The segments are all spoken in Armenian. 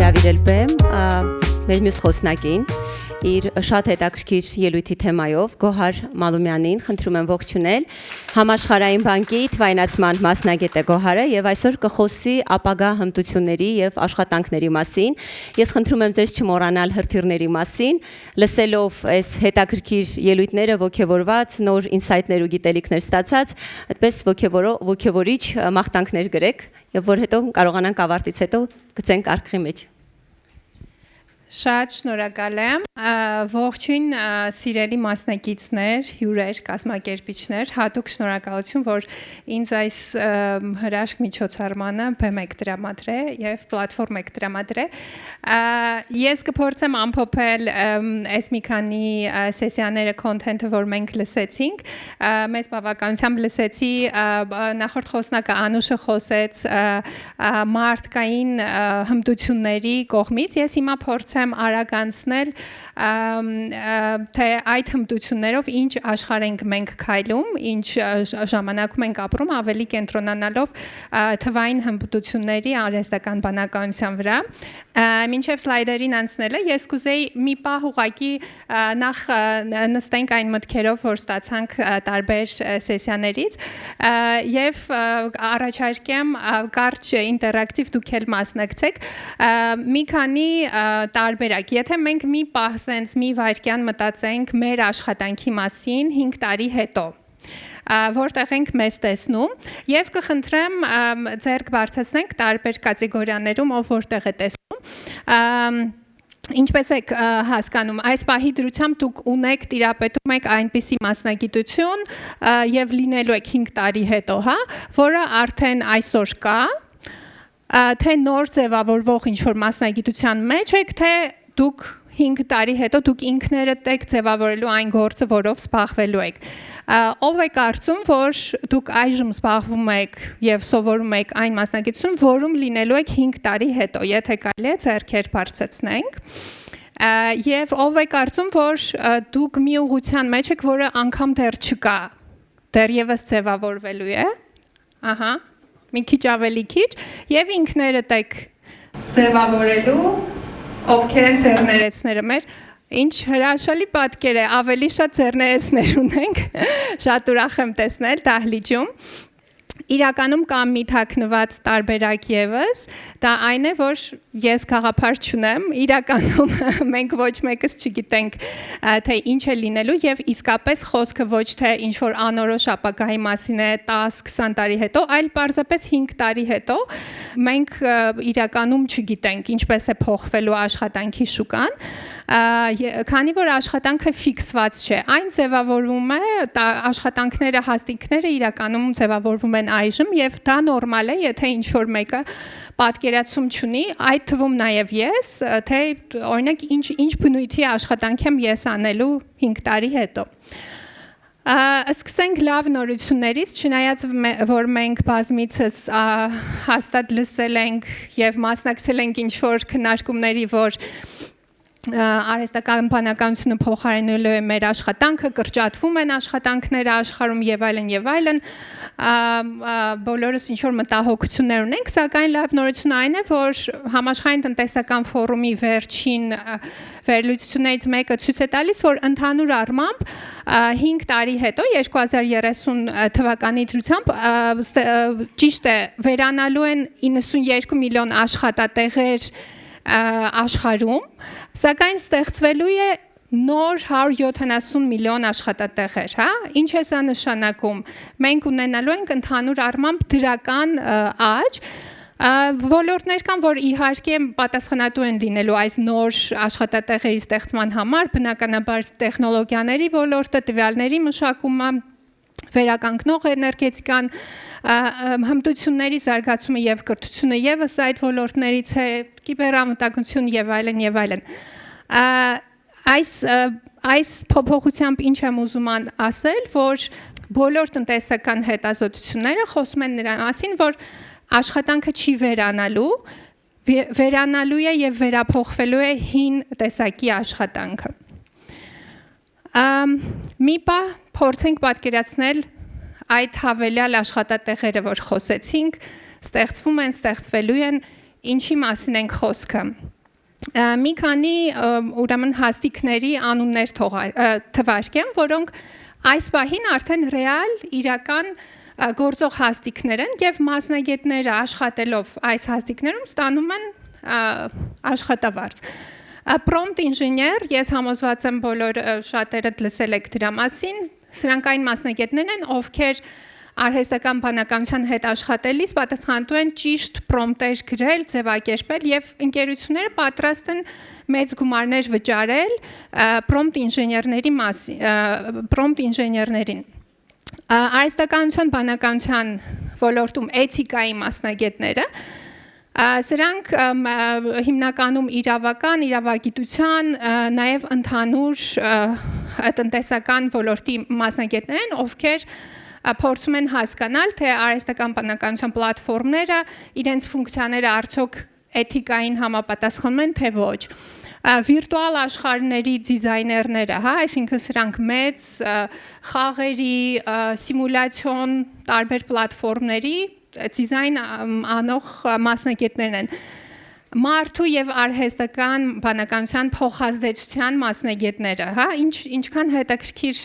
հրավիրել բեմ մեր մյուս խոսնակին իր շատ հետաքրքիր ելույթի թեմայով Գոհար Մալումյանին խնդրում եմ ողջունել Համաշխարհային բանկի թվայնացման մասնագետ է Գոհարը եւ այսօր կխոսի ապագա հմտությունների եւ աշխատանքների մասին ես խնդրում եմ ձեզ չմոռանալ հրթիռների մասին լսելով այս հետաքրքիր ելույթները ողջավորված նոր ինսայթներ ու գիտելիքներ ստացած այդպես ողջավորիչ մաղթանքներ գրեք եւ որ հետո կարողանանք ավարտից հետո գցենք արխի մեջ Շատ շնորհակալ եմ ողջույն սիրելի մասնակիցներ, հյուրեր, կազմակերպիչներ, հատուկ շնորհակալություն, որ ինձ այս հրաշք միջոցառմանը բեմ եք տրամադրել եւ պլատֆորմ եք տրամադրել։ Ես կփորձեմ ամփոփել այս մի քանի սեսիաները content-ը, որ մենք լսեցինք, մեծ բավականությամբ լսեցի նախորդ խոսնակը Անուշը խոսեց մարդկային հմտությունների կողմից, ես հիմա փորձեմ արագանցնել թե այդ հմտություններով ինչ աշխարհ ենք մենք քայլում, ինչ ժամանակում ենք ապրում, ավելի կենտրոնանալով թվային հմտությունների արհեստական բանականության վրա։ Մինչև սլայդերին անցնելը ես կուզեի մի պահ ուղղակի նախ նստենք այն մտքերով, որ ստացանք տարբեր սեսիաներից եւ առաջարկեմ կարճ ինտերակտիվ դուք էլ մասնակցեք մի քանի տարբերակ, եթե մենք մի պահ սենց մի վայրկյան մտածենք մեր աշխատանքի մասին 5 տարի հետո որտեղ ենք մեզ տեսնում եւ կխնդրեմ ձեռք բարձրացնենք տարբեր կատեգորիաներում ով որտեղ է տեսնում Ինչպես եք հասկանում, այս պահի դրությամբ դուք ունեք տիրապետում եք այնպիսի մասնագիտություն եւ լինելու եք 5 տարի հետո, հա, որը արդեն այսօր կա, թե նոր ձևավորվող ինչ-որ մասնագիտության մեջ եք, թե դուք 5 տարի հետո դուք ինքներդ եք ձևավորելու այն գործը, որով զբաղվելու եք։ Ով է կարծում, որ դուք այժմ զբաղվում եք եւ սովորում եք այն մասնագիտություն, որում լինելու եք 5 տարի հետո, եթե կարելի է ձեռքեր բարձրացնենք։ Եվ ով է կարծում, որ դուք մի ուղղության մեջ եք, որը անգամ դեռ չկա, դեռևս ձևավորվելու է։ Ահա, մի քիչ ավելի քիչ եւ ինքներդ եք ձևավորելու ովքեր են ձեռներեցները մեր ինչ հրաշալի պատկեր է ավելի շատ ձեռներեցներ ունենք շատ ուրախ եմ տեսնել դահլիճում իրականում կամ մի թաքնված տարբերակ եւս դա այն է որ ես գաղափար չունեմ իրականում մենք ոչ մեկս չգիտենք թե ինչ է լինելու եւ իսկապես խոսքը ոչ թե ինչ որ անորոշ ապագայի մասին է 10-20 տարի հետո այլ պարզապես 5 տարի հետո մենք իրականում չգիտենք ինչպես է փոխվելու աշխատանքի շուկան քանի որ աշխատանքը ֆիքսված չէ այն ձևավորվում է աշխատանքները հաստիկները իրականում ձևավորվում են այժմ եւ դա նորմալ է եթե ինչ որ մեկը պատկերացում չունի այդ թվում նաեւ ես թե օրինակ ինչ բնույթի աշխատանք եմ ես անելու 5 տարի հետո Սկսենք լավ նորություններից, չնայած որ մենք բազմիցս հաստատ լսել ենք եւ մասնակցել ենք ինչ-որ քննարկումների, որ արհեստական բանականությունը փոխարինելու է մեր աշխատանքը, կրճատվում են աշխատանքները աշխարհում եւ այլն, բոլորս ինչ-որ մտահոգություններ ունենք, սակայն լավ նորությունը այն է, որ համաշխարհային տնտեսական ֆորումի վերջին վերլուծություններից մեկը ցույց է տալիս, որ ընդհանուր առմամբ 5 տարի հետո 2030 թվականի դրությամբ ճիշտ է վերանալու են 92 միլիոն աշխատատեղեր աշխարհում, սակայն ստեղծվելու է նոր 170 միլիոն աշխատատեղեր, հա? Ինչ է սա նշանակում։ Մենք ունենալու ենք ընդհանուր առմամբ դրական աճ, ոլորտներ կան, որ իհարկե պատասխանատու են լինելու այս նոր աշխատատեղերի ստեղծման համար, բնականաբար տեխնոլոգիաների ոլորտը, տվյալների մշակումը վերականգնող էներգետիկան հմտությունների զարգացումը եւ կրթությունը եւս այդ ոլորտներից է կիբերամտագություն եւ այլն այս փոփոխությամբ ինչ եմ ուզում ասել որ բոլոր տնտեսական հետազոտությունները խոսում են նրա մասին որ աշխատանքը չի վերանալու է եւ վերափոխվելու է հին տեսակի աշխատանքը մի պահ փորձենք պատկերացնել այդ հավելյալ աշխատատեղերը, որ խոսեցինք, ստեղծվում են, ստեղծվելու են, ինչի մասին ենք խոսքը։ մի քանի ուրեմն հաստիկների անուններ թվարկեմ, որոնք այս պահին արդեն ռեալ իրական գործող հաստիկներ են եւ մասնագետները աշխատելով այս հաստիկներում ստանում են աշխատավարձ։ Prompt ինժեներ, ես համոզված եմ բոլոր շատերը լսել եք դրա մասին, սրանք այն մասնագետներ են, ովքեր արհեստական բանականության հետ աշխատելիս պատասխանատու են ճիշտ պրոմպտեր գրել, ձևակերպել եւ ընկերությունները պատրաստ են մեծ գումարներ վճարել պրոմպտ ինժեներներին։ Արհեստականության բանականության ոլորտում էթիկայի մասնագետները սրանք հիմնականում իրավական, իրավագիտության, նաև ընդհանուր տնտեսական ոլորտի մասնագետներ են, ովքեր փորձում են հասկանալ, թե արհեստական բանականության պլատֆորմները իրենց ֆունկցիաները արդյոք էթիկային համապատասխանում են, թե ոչ։ Վիրտուալ աշխարհների դիզայներները, այսինքն սրանք մեծ խաղերի, սիմուլյացիոն տարբեր պլատֆորմների դիզայն անող մասնագետներն են։ Մարդու եւ արհեստական բանականության փոխազդեցության մասնագետները, ինչքան հետաքրքիր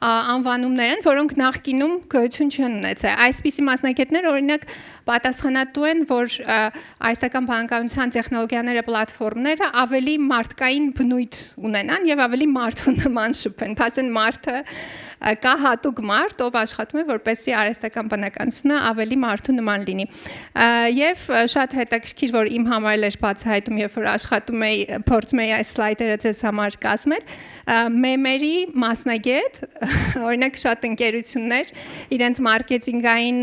անվանումներ են, որոնք նախկինում գոյություն չեն ունեցել։ Այսպիսի մասնագետներ օրինակ պատասխանատու են, որ արհեստական բանականության տեխնոլոգիաները, պլատֆորմները ավելի մարդկային բնույթ ունենան եւ ավելի մարդու նման շփեն։ Փաստորեն մարդը կա հատուկ մարդ, ով աշխատում է որպեսզի արհեստական բանականությունը ավելի մարդու նման լինի։ Եվ շատ հետաքրքիր, որ իմ համար էր բացահայտում, երբ որ աշխատում էի, փորձում էի այս սլայդերը ձեզ համար կազմել, մեմերի մասնագետ, օրինակ շատ ընկերություններ իրենց մարքեթինգային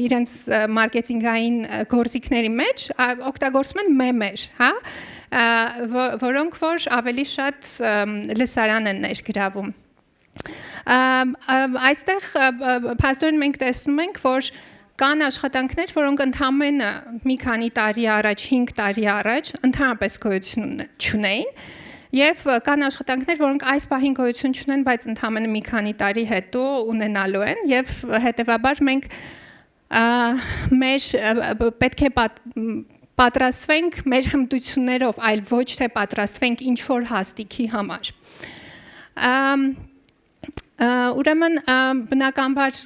իրենց մարքեթինգային գործիքների մեջ օգտագործում են մեմեր, որոնք որ ավելի շատ լսարան են ներգրավում։ Այստեղ փաստորեն մենք տեսնում ենք, որ կան աշխատանքներ, որոնք ընդամենը մի քանի տարի առաջ, 5 տարի առաջ ընդհանրապես գոյություն չունեին, եւ կան աշխատանքներ, որոնք այս պահին գոյություն չունեն, բայց ընդամենը մի քանի տարի հետո ունենալու են, եւ հետեւաբար մենք պետք է պատրաստվենք մեր հմտություններով, այլ ոչ թե պատրաստվենք ինչ-որ հաստիքի համար։ Ուրեմն բնականաբար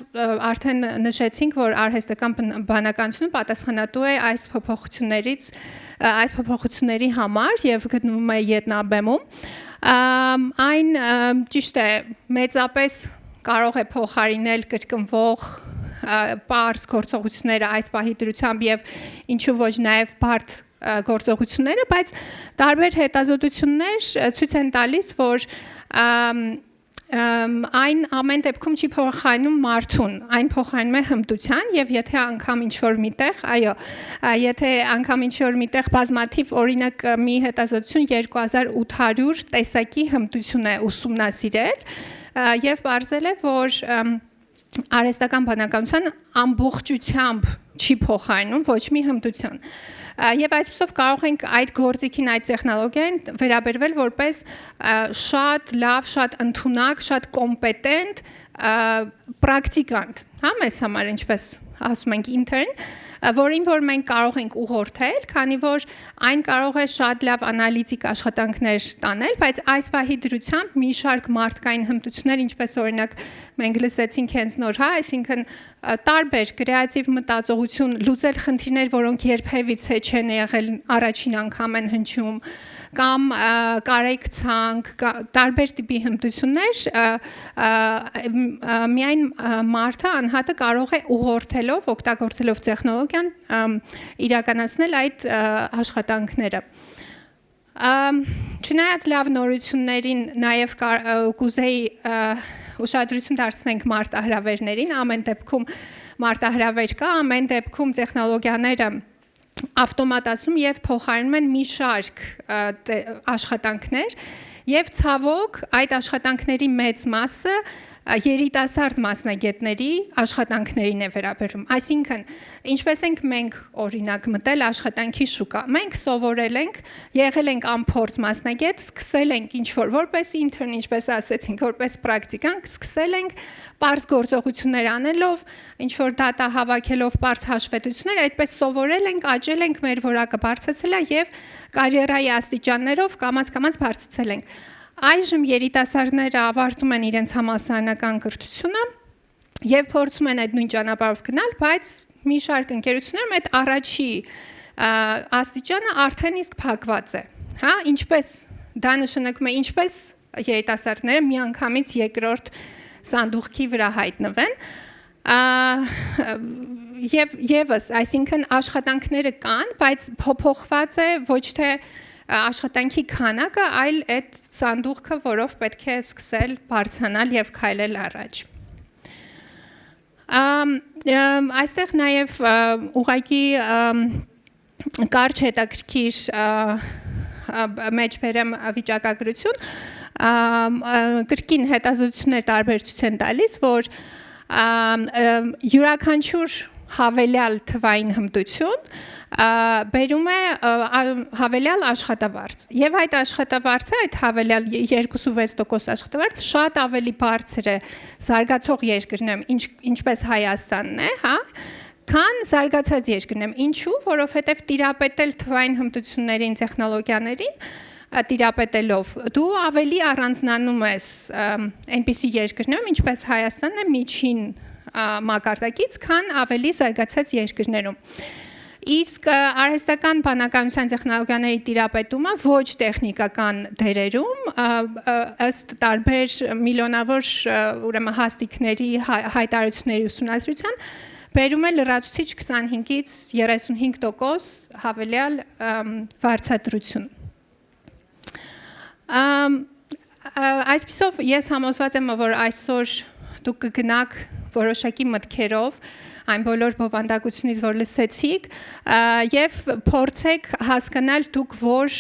արդեն նշեցինք, որ արհեստական բանականությունը պատասխանատու է այս փոփոխությունների համար եւ գտնվում է ետնաբեմում։ Այն ճիշտ է, մեծապես կարող է փոխարինել կրկնվող պարզ գործողությունները այս պահի դրությամբ եւ ինչու ոչ նաեւ բարդ գործողությունները, բայց տարբեր հետազոտություններ ցույց են տալիս, որ այն ամեն դեպքում չի փոխարինում մարդուն, այն փոխարինում է հմտության եւ եթե անգամ ինչ-որ միտեղ, այո, եթե անգամ ինչ-որ միտեղ բազմաթիվ օրինակ մի հետազոտություն 2800 տեսակի հմտություն է ուսումնասիրել եւ ողջել է, որ արհեստական բանականության ամբողջությամբ չի փոխարինում ոչ մի հմտություն։ Եվ այսպեսով կարող ենք այդ գործիքին, այդ տեխնոլոգիային վերաբերվել որպես շատ լավ, շատ ընդունակ, շատ կոմպետենտ պրակտիկանտ, մեզ համար ինչպես ասում ենք intern, որին որ մենք կարող ենք ուղղորդել, քանի որ այն կարող է շատ լավ անալիտիկ աշխատանքներ տանել, բայց այս պահի դրությամբ մի շարք մարդկային հմտություններ, ինչպես օրինակ մենք լսեցինք հենց նոր, այսինքն տարբեր կրեատիվ մտածողություն, լուծել խնդիրներ, որոնք երբևիցե չեն եղել, առաջին անգամ են հնչում, կամ կարեկցանք, տարբեր տիպի հմտություններ, միայն մարդը անհատը կարող է ուղղորդելով, օգտագործելով տեխնոլոգիան իրականացնել այդ աշխատանքները։ Չնայած լավ նորություններին նաև կուզեի ուշադրություն դարձնենք մարտահրավերներին, ամեն դեպքում մարտահրավեր կա, ամեն դեպքում տեխնոլոգիաները ավտոմատացում եւ փոխարինում են մի շարք աշխատանքներ եւ ցավոք այդ աշխատանքների մեծ մասը երիտասարդ մասնագետների աշխատանքներին է վերաբերում։ Այսինքն, ինչպես ենք մենք օրինակ մտել աշխատանքի շուկա։ Մենք սովորել ենք, եղել ենք անփորձ մասնագետ, սկսել ենք ինչ-որ որպես intern, ինչպես ասեցինք, որպես պրակտիկանտ, սկսել ենք պարզ գործողություններ անելով, ինչ-որ data հավաքելով, պարզ հաշվետվություններ, այդպես սովորել ենք, աճել ենք, մեր որակը բարձրացել է եւ կարիերայի աստիճաններով կամաց-կամաց բարձրացել ենք։ Այժմ երիտասարդները ավարտում են իրենց համալսարանական կրթությունը եւ փորձում են այդ նույն ճանապարհով գնալ, բայց մի շարք ընկերություններում այդ առաջի աստիճանը արդեն իսկ փակված է, հա, ինչպես դա նշանակում է, ինչպես երիտասարդները միանգամից երկրորդ սանդուղքի վրա հայտնվեն, եւս, այսինքն աշխատանքները կան, բայց փոփոխված է ոչ թե աշխատանքի քանակը, այլ այդ սանդուղքը, որով պետք է սկսել բարձրանալ եւ քայլել առաջ։ Այստեղ նաեւ ուղղակի կարճ հետաքրքիր մեջ բերեմ վիճակագրություն, կրկին հետազոտություններ տարբերություն են տալիս, որ յուրաքանչյուր հավելյալ թվային հմտություն բերում է հավելյալ աշխատավարձ եւ այդ աշխատավարձը այդ հավելյալ 2.6% աշխատավարձ շատ ավելի բարձր է զարգացող երկրներում ինչպես Հայաստանն է, հա, քան զարգացած երկրներում։ Ինչու? Որովհետեւ տիրապետել թվային հմտություններին, տեխնոլոգիաներին տիրապետելով դու ավելի առանձնանում ես այնպիսի երկրներում, ինչպես Հայաստանն է միջին մակարդակից, քան ավելի զարգացած երկրներում։ Իսկ արհեստական բանականության տեխնոլոգիաների տիրապետումը ոչ տեխնիկական դերերում ըստ տարբեր միլիոնավոր ուրեմն հաստիկների հայտարարությունների ուսումնասիրության բերում է լրացուցիչ 25-ից 35% հավելյալ վարձատրություն։ Այսպիսով ես համոզված եմ, որ այսօր դուք կգնաք որոշակի մտքերով այն բոլոր բովանդակությունից, որ լսեցիք, եւ փորձեք հասկանալ դուք որ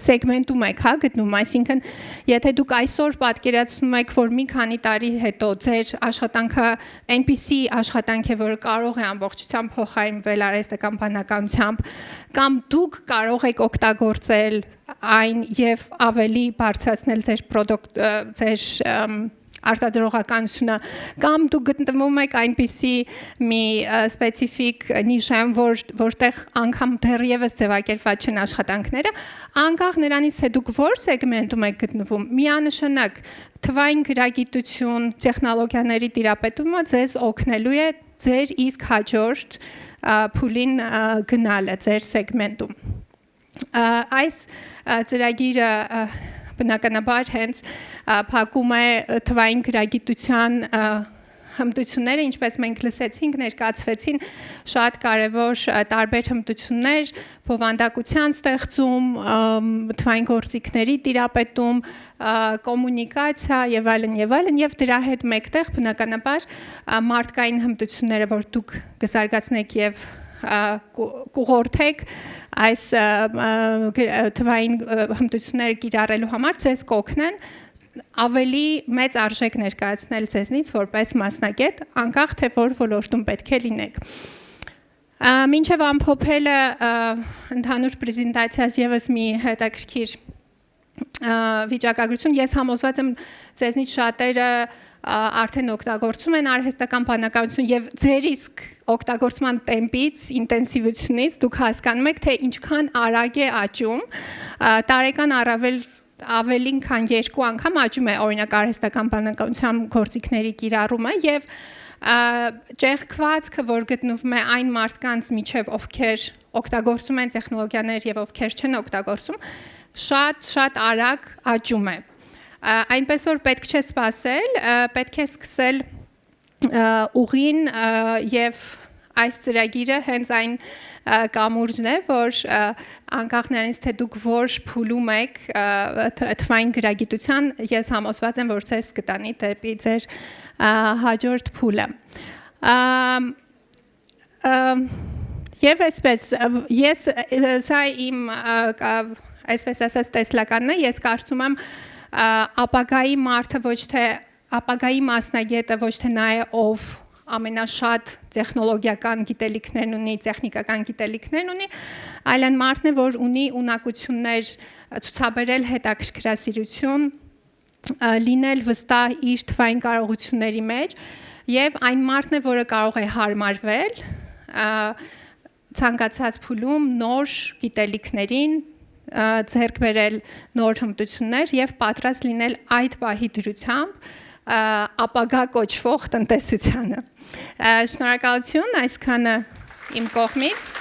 սեգմենտում եք, հա, գտնում, այսինքն եթե դուք այսօր պատկերացնում եք, որ մի քանի տարի հետո ձեր աշխատանքը այնպիսի աշխատանք է, որը կարող է ամբողջությամբ փոխարինվել արհեստական բանականությամբ, կամ դուք կարող եք օգտագործել այն եւ ավելի բարձրացնել ձեր արտադրողականությունը, կամ դուք գտնվում եք այնպիսի մի սպეციფიկ նիշայում, որտեղ անգամ դեռևս ձևակերպված չեն աշխատանքները, անկախ նրանից թե դուք որ սեգմենտում եք գտնվում, միանշանակ թվային գրագիտություն, տեխնոլոգիաների տիրապետումը ձեզ օգնելու է ձեր իսկ հաջորդ փուլին գնալը ձեր սեգմենտում։ Այս ծրագիրը բնականաբար հենց փակում է թվային գրագիտության հմտությունները, ինչպես մենք լսեցինք, ներկայացվեցին շատ կարևոր տարբեր հմտություններ, բովանդակության ստեղծում, թվային գործիքների տիրապետում, կոմունիկացիա եւ այլն, եւ դրա հետ մեկտեղ բնականաբար մարդկային հմտությունները, որ դուք կզարգացնեք եւ կուղորդեք այս թվային հմտությունները կիրառելու համար ձեզ կօգնեն ավելի մեծ արժեք ներկայացնել ձեզնից որպես մասնագետ, անկախ թե որ ոլորտում պետք է լինեք։ Մինչև ամփոփելը ընդհանուր պրեզենտացիայից եւս մի հետաքրքիր վիճակագրություն, ես համոզված եմ ձեզնից շատերը արդեն օգտագործում են արհեստական բանականություն եւ ձեր իսկ օգտագործման տեմպից, ինտենսիվությունից դուք հասկանում եք, թե ինչքան արագ է աճում, տարեկան ավելին քան 2 անգամ աճում է օրինակ արհեստական բանականության գործիքների կիրառումը եւ ճեղքվածքը, որ գտնվում է այն մարդկանց միջև, ովքեր օգտագործում են տեխնոլոգիաներ եւ ովքեր չեն օգտագործում, շատ արագ աճում է։ Այնպես որ պետք չէ սպասել, պետք է սկսել ուղին եւ այս ծրագիրը հենց այն կամուրջն է, որ անկախ նրանից թե դուք որ փուլում եք թվային գրագիտության, ես համոզված եմ, որ ցես կտանի դեպի ձեր հաջորդ փուլը։ Եվ այսպես ես սա իմ այսպես ասած տեսլականն է, ես կարծում եմ ապագայի մարդը ոչ թե ապագայի մասնագետը ոչ թե նա է, ով ամենաշատ տեխնոլոգիական գիտելիքներն ունի, տեխնիկական գիտելիքներն ունի, այլ այն մարդն է, որ ունի ունակություններ ցուցաբերել հետաքրքրասիրություն, լինել վստահ իր թվային կարողությունների մեջ եւ այն մարդն է, որը կարող է հարմարվել ցանկացած փուլում նոր գիտելիքներին ձեռք բերել նոր հմտություններ եւ պատրաստ լինել այդ պահի դրությամբ ապագա կոչվող տնտեսությանը։ Շնորհակալություն, այսքանը իմ կողմից։